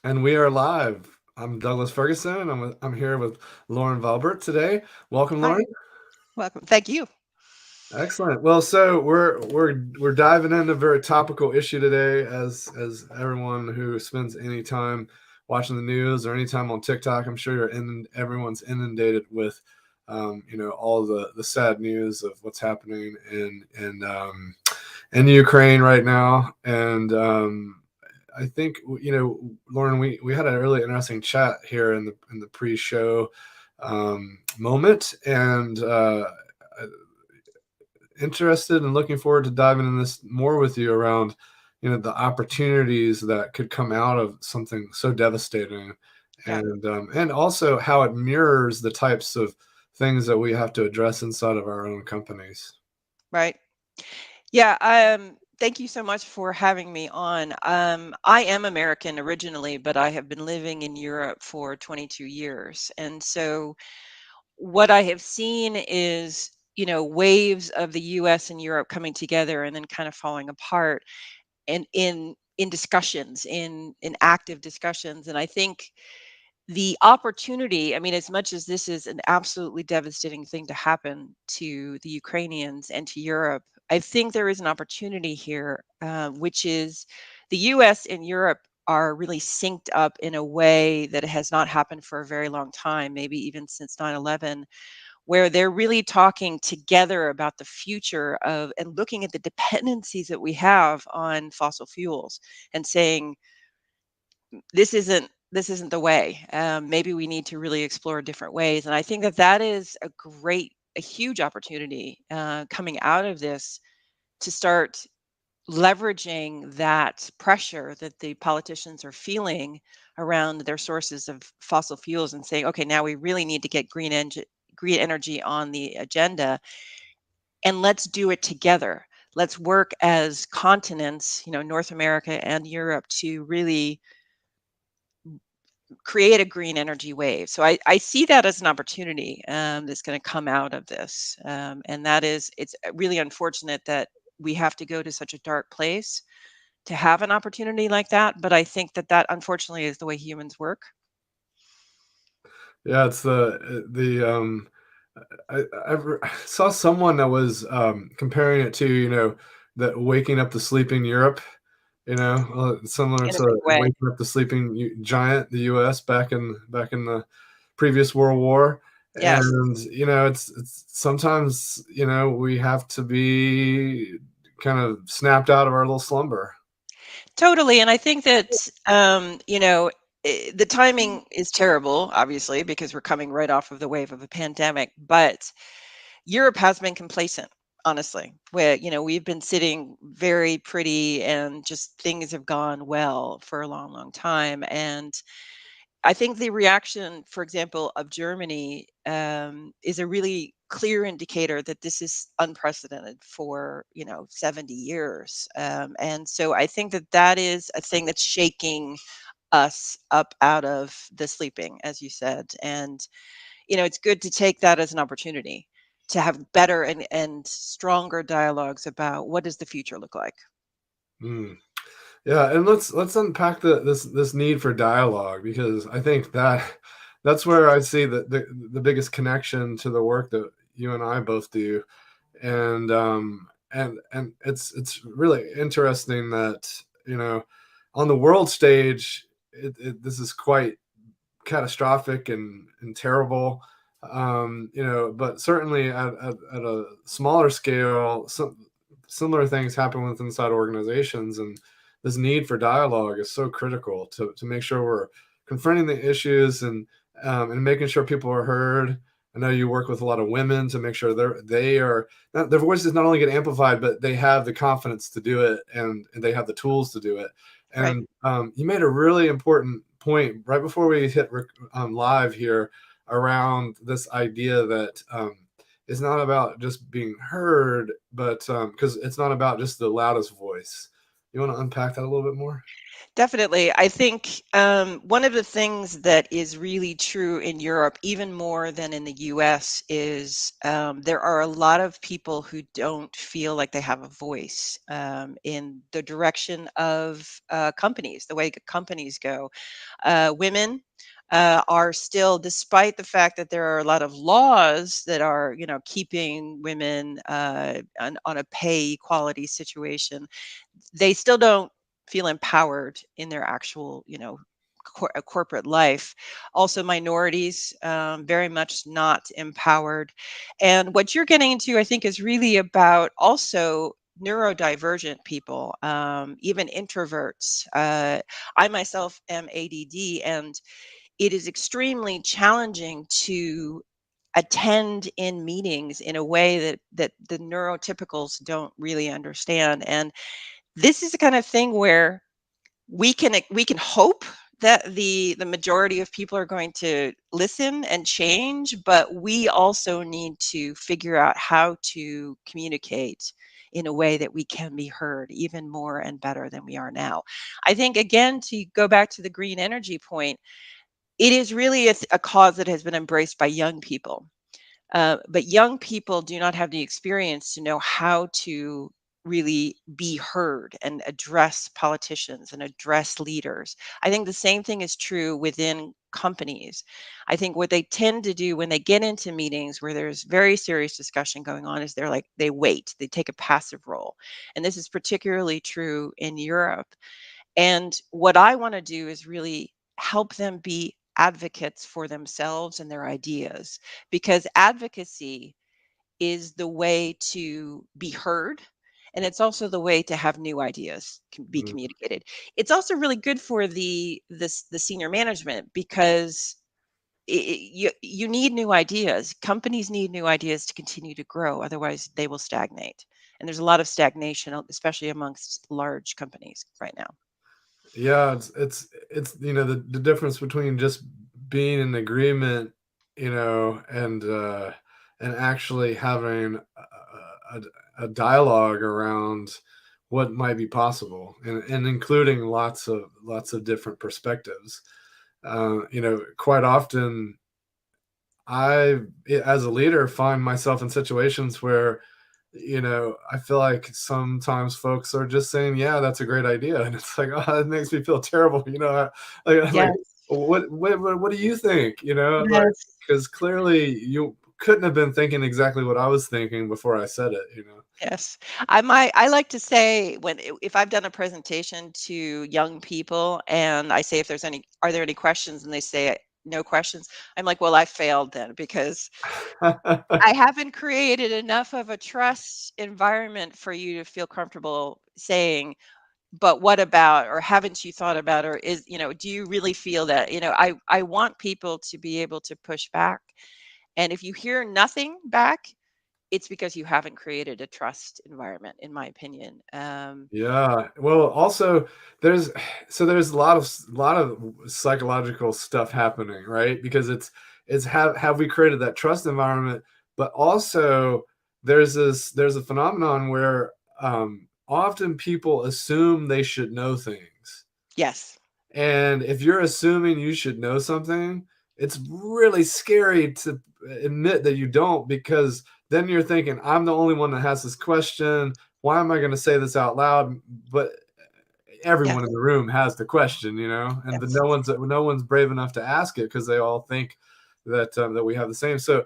And we are live. I'm Douglas Ferguson. I'm here with Lauren Valbert today. Welcome, Lauren. Hi, welcome. Thank you. Excellent. Well, so we're diving into a very topical issue today, as everyone who spends any time watching the news or any time on TikTok, I'm sure everyone's inundated with, all the sad news of what's happening in Ukraine right now, and I think Lauren, we had a really interesting chat here in the pre-show moment, and interested and looking forward to diving in this more with you around the opportunities that could come out of something so devastating, Yeah, and also how it mirrors the types of things that we have to address inside of our own companies. right. Yeah, thank you so much for having me on. I am American originally, but I have been living in Europe for 22 years. And so what I have seen is, waves of the US and Europe coming together and then kind of falling apart and in discussions, in active discussions. And I think the opportunity, I mean, as much as this is an absolutely devastating thing to happen to the Ukrainians and to Europe, I think there is an opportunity here, which is the US and Europe are really synced up in a way that has not happened for a very long time, maybe even since 9/11, where they're really talking together about the future of and looking at the dependencies that we have on fossil fuels and saying, this isn't the way. Maybe we need to really explore different ways. And I think that that is a huge opportunity coming out of this to start leveraging that pressure that the politicians are feeling around their sources of fossil fuels and saying, okay, now we really need to get green energy on the agenda, and let's do it together. Let's work as continents, North America and Europe, to really create a green energy wave. So I see that as an opportunity that's going to come out of this. And that is, it's really unfortunate that we have to go to such a dark place to have an opportunity like that. But I think that that unfortunately is the way humans work. Yeah, it's I saw someone that was comparing it to that waking up the sleeping Europe, similar In a big to way. waking up the sleeping giant, the U.S. back in the previous World War, Yes, and it's sometimes we have to be kind of snapped out of our little slumber. totally. And I think that, the timing is terrible, obviously, because we're coming right off of the wave of a pandemic. But Europe has been complacent, honestly, where, we've been sitting very pretty and just things have gone well for a long, long time. And I think the reaction, for example, of Germany is a really clear indicator that this is unprecedented for, 70 years. And so I think that that is a thing that's shaking us up out of the sleeping, as you said. And it's good to take that as an opportunity to have better and stronger dialogues about what does the future look like. Mm. Yeah, and let's unpack this need for dialogue, because I think that's where I see the biggest connection to the work that you and I both do, and it's really interesting that on the world stage this is quite catastrophic and terrible, but certainly at a smaller scale, some similar things happen with inside organizations, and this need for dialogue is so critical to make sure we're confronting the issues, and making sure people are heard. I know you work with a lot of women to make sure they are not, their voices not only get amplified, but they have the confidence to do it, and they have the tools to do it. Right. And you made a really important point right before we hit live here around this idea that it's not about just being heard, but because it's not about just the loudest voice. You want to unpack that a little bit more? Definitely. I think one of the things that is really true in Europe, even more than in the US, is there are a lot of people who don't feel like they have a voice in the direction of companies, the way companies go. Women are still, despite the fact that there are a lot of laws that are, keeping women on a pay equality situation, they still don't feel empowered in their actual, corporate life. Also, minorities, very much not empowered. And what you're getting into, I think, is really about also neurodivergent people, even introverts. I myself am ADD, and it is extremely challenging to attend in meetings in a way that the neurotypicals don't really understand. And this is the kind of thing where we can hope that the majority of people are going to listen and change, but we also need to figure out how to communicate in a way that we can be heard even more and better than we are now. I think, again, to go back to the green energy point, it is really a cause that has been embraced by young people, but young people do not have the experience to know how to really be heard and address politicians and address leaders. I think the same thing is true within companies. I think what they tend to do when they get into meetings where there's very serious discussion going on is they wait, they take a passive role. And this is particularly true in Europe. And what I want to do is really help them be advocates for themselves and their ideas, because advocacy is the way to be heard. And it's also the way to have new ideas be Mm. communicated. It's also really good for the senior management, because you need new ideas. Companies need new ideas to continue to grow. Otherwise, they will stagnate. And there's a lot of stagnation, especially amongst large companies right now. Yeah, it's the difference between just being in agreement, and actually having a dialogue around what might be possible, and including lots of different perspectives. Quite often as a leader, find myself in situations where, I feel like sometimes folks are just saying, "Yeah, that's a great idea," and it's like, oh, it makes me feel terrible. Like, Yes. what do you think? Like, Yes. because clearly you couldn't have been thinking exactly what I was thinking before I said it. Yes. I like to say, if I've done a presentation to young people and I say, if there's any are there any questions, and they say no questions, I'm like, well, I failed then, because I haven't created enough of a trust environment for you to feel comfortable saying, but what about, or haven't you thought about, or do you really feel that, I want people to be able to push back. And if you hear nothing back, it's because you haven't created a trust environment, in my opinion. Yeah. Well, also there's there's a lot of psychological stuff happening, right? Because it's have we created that trust environment, but also there's a phenomenon where often people assume they should know things. Yes. And if you're assuming you should know something, it's really scary to admit that you don't, because then you're thinking, I'm the only one that has this question. Why am I going to say this out loud? But everyone in Yes. the room has the question, and Yes. no one's brave enough to ask it because they all think that we have the same. So,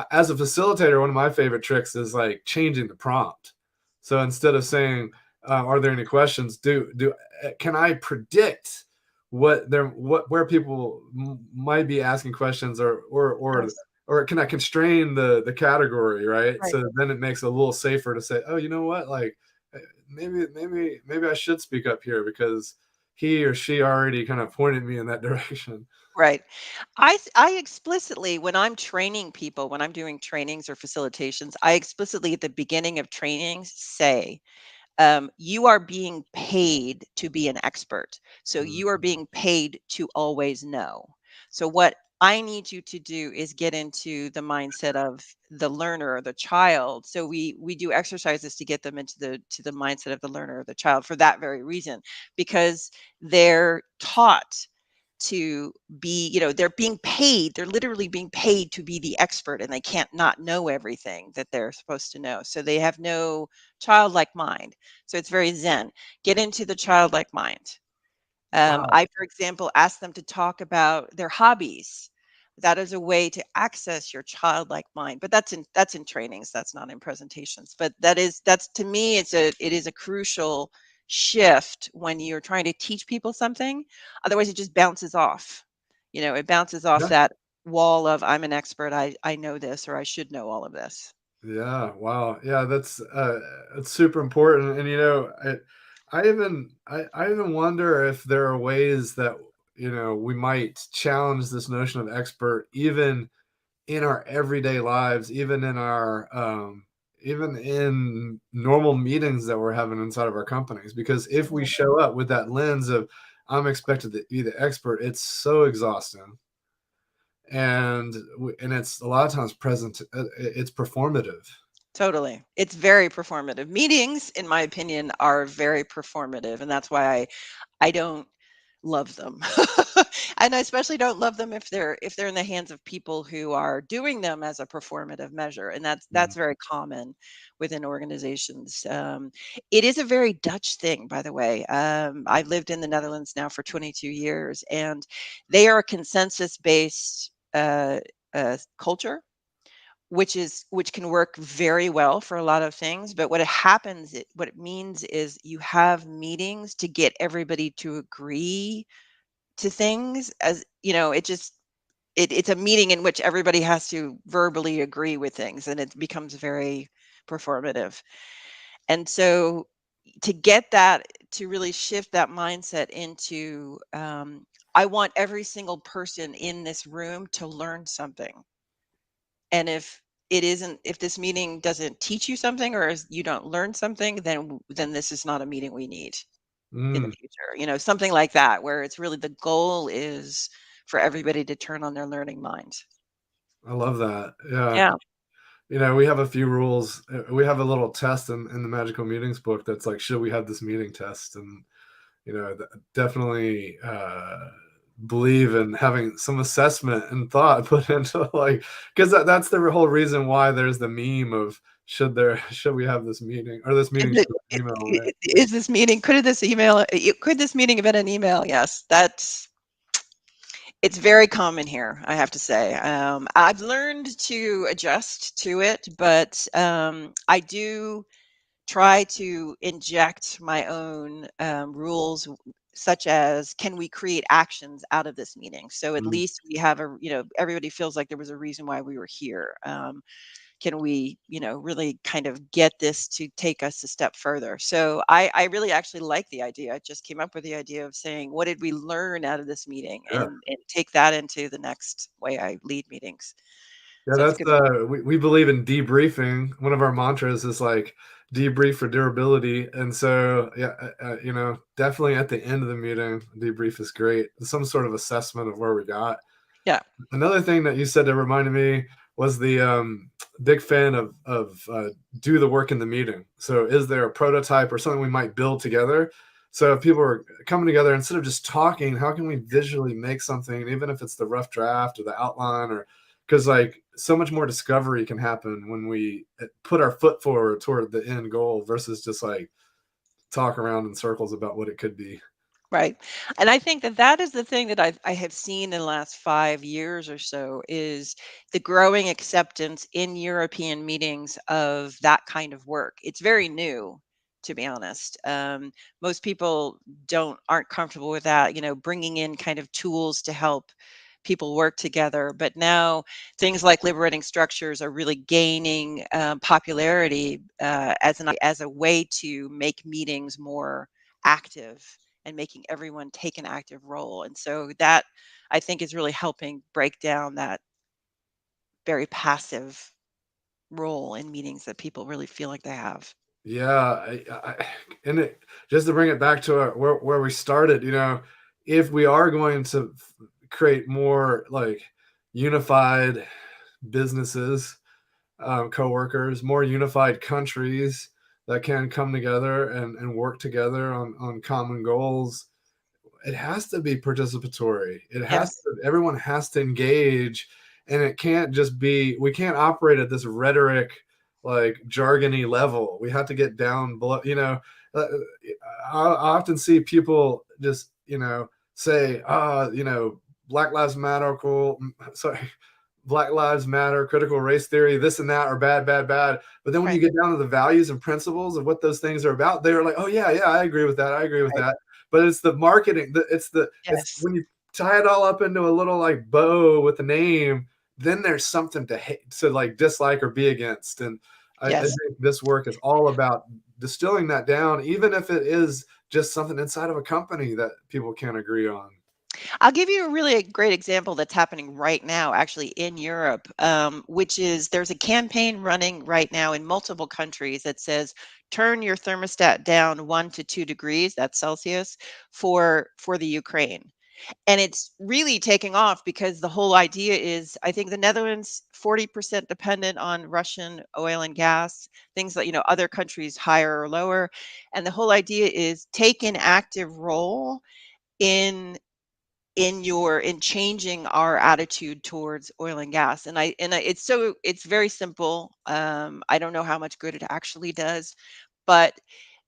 as a facilitator, one of my favorite tricks is like changing the prompt. So instead of saying, "Are there any questions?" Do can I predict where people might be asking questions, Yes. or can I constrain the category, right? Right. So then it makes it a little safer to say, "Oh, you know what? Like, maybe I should speak up here because he or she already kind of pointed me in that direction." Right. I explicitly, when I'm training people, when I'm doing trainings or facilitations, I explicitly, at the beginning of trainings, say, you are being paid to be an expert. So you are Mhm. being paid to always know. So what I need you to do is get into the mindset of the learner or the child. So we do exercises to get them into the mindset of the learner or the child for that very reason, because they're taught to be, they're being paid, they're literally being paid to be the expert, and they can't not know everything that they're supposed to know. So they have no childlike mind. So it's very zen. Get into the childlike mind. Wow. I, for example, ask them to talk about their hobbies. That is a way to access your childlike mind, but that's in trainings. That's not in presentations. But that's to me, it is a crucial shift when you're trying to teach people something. Otherwise, it just bounces off. It bounces off Yeah. that wall of I'm an expert. I know this, or I should know all of this. Yeah, wow. Yeah, it's super important. And I even wonder if there are ways that we might challenge this notion of expert even in our everyday lives, even in normal meetings that we're having inside of our companies. Because if we Mhm. show up with that lens of I'm expected to be the expert, it's so exhausting. And it's a lot of times present it's performative. Totally. It's very performative. Meetings, in my opinion, are very performative, and that's why I don't love them. And I especially don't love them if they're in the hands of people who are doing them as a performative measure, and that's Mm. very common within organizations. It is a very Dutch thing, by the way. I've lived in the Netherlands now for 22 years, and they are a consensus-based culture, which can work very well for a lot of things. But what it means is you have meetings to get everybody to agree to things. As it's a meeting in which everybody has to verbally agree with things, and it becomes very performative. And so to get that, to really shift that mindset into, I want every single person in this room to learn something. And if this meeting doesn't teach you something, or you don't learn something, then this is not a meeting we need in the Mm, future. Something like that, where it's really the goal is for everybody to turn on their learning mind. I love that. Yeah. Yeah. We have a few rules. We have a little test in the Magical Meetings book that's like, should we have this meeting test? And definitely believe in having some assessment and thought put into like, because that's the whole reason why there's the meme of should we have this meeting, or this Is meeting it, should email, right? is this meeting? Could this meeting have been an email? Yes, it's very common here, I have to say. I've learned to adjust to it, but I do try to inject my own rules, such as, can we create actions out of this meeting? So at Mm. least we have everybody feels like there was a reason why we were here. Can we, really kind of get this to take us a step further? So I really actually like the idea. I just came up with the idea of saying, what did we learn out of this meeting, Yeah. and take that into the next way I lead meetings. Yeah, So that's a that's good point. we believe in debriefing. One of our mantras is like debrief for durability. And so yeah, definitely at the end of the meeting, debrief is great. Some sort of assessment of where we got. Yeah. Another thing that you said that reminded me was the big fan of do the work in the meeting. So is there a prototype or something we might build together? So if people are coming together, instead of just talking, how can we visually make something, even if it's the rough draft or the outline, or because like so much more discovery can happen when we put our foot forward toward the end goal versus just like talk around in circles about what it could be. Right. And I think that is the thing that I have seen in the last 5 years or so, is the growing acceptance in European meetings of that kind of work. It's very new, to be honest. Most people aren't comfortable with that, bringing in kind of tools to help people work together. But now things like liberating structures are really gaining popularity as a way to make meetings more active, and making everyone take an active role. And so that, I think, is really helping break down that very passive role in meetings that people really feel like they have. Yeah, and just to bring it back to where we started, if we are going to create more like unified businesses, coworkers, more unified countries that can come together and work together on common goals. It has to be participatory. It has Yes. to, everyone has to engage, and it can't just be, we can't operate at this rhetoric, like jargony level. We have to get down below, uh, I often see people just, say, Black Lives Matter, cool. Sorry, Black Lives Matter, critical race theory, this and that are bad, bad, bad. But then when you Right. get down to the values and principles of what those things are about, they're like, oh yeah, yeah, I agree with that. I agree with Right. that. But it's the marketing. It's Yes. when you tie it all up into a little like bow with a name, then there's something to hate, to like dislike or be against. And I Yes. think this work is all about distilling that down, even if it is just something inside of a company that people can't agree on. I'll give you a really great example that's happening right now, actually in Europe, which is there's a campaign running right now in multiple countries that says turn your thermostat down 1 to 2 degrees, that's Celsius, for the Ukraine. And it's really taking off because the whole idea is, I think the Netherlands 40% dependent on Russian oil and gas, things that, other countries higher or lower. And the whole idea is take an active role in in changing our attitude towards oil and gas. And it's very simple. I don't know how much good it actually does, but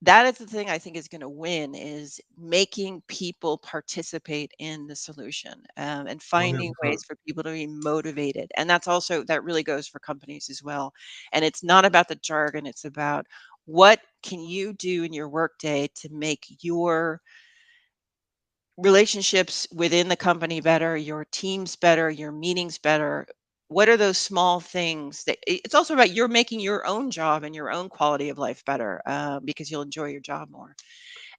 that is the thing I think is going to win, is making people participate in the solution, and finding 100%. ways for people to be motivated. And that really goes for companies as well. And it's not about the jargon, it's about what can you do in your workday to make your relationships within the company better, your teams better, your meetings better. What are those small things that it's also about, you're making your own job and your own quality of life better, because you'll enjoy your job more.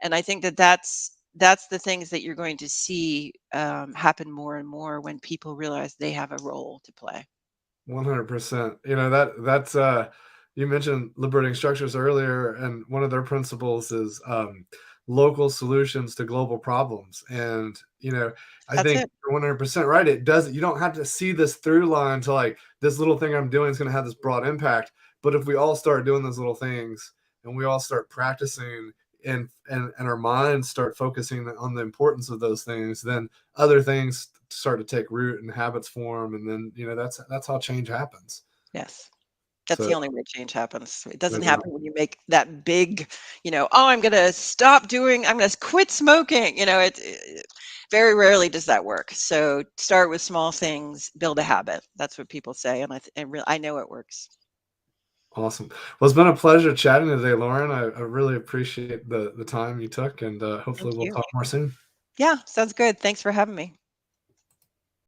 And I think that that's the things that you're going to see, happen more and more when people realize they have a role to play. 100%. That's you mentioned liberating structures earlier, and one of their principles is local solutions to global problems. And I That's think it. you're 100% right. It does. You don't have to see this through line to like this little thing I'm doing is going to have this broad impact. But if we all start doing those little things and we all start practicing and our minds start focusing on the importance of those things, then other things start to take root and habits form, and then that's how change happens. Yes. That's So the only way change happens. It doesn't uh, happen when you make that big, "Oh, I'm gonna quit smoking." Very rarely does that work. So start with small things, build a habit. That's what people say, and I know it works. awesome. Well, it's been a pleasure chatting today, Lauren. I really appreciate the time you took, and Thank hopefully we'll you. talk more soon. Yeah, sounds good. Thanks for having me.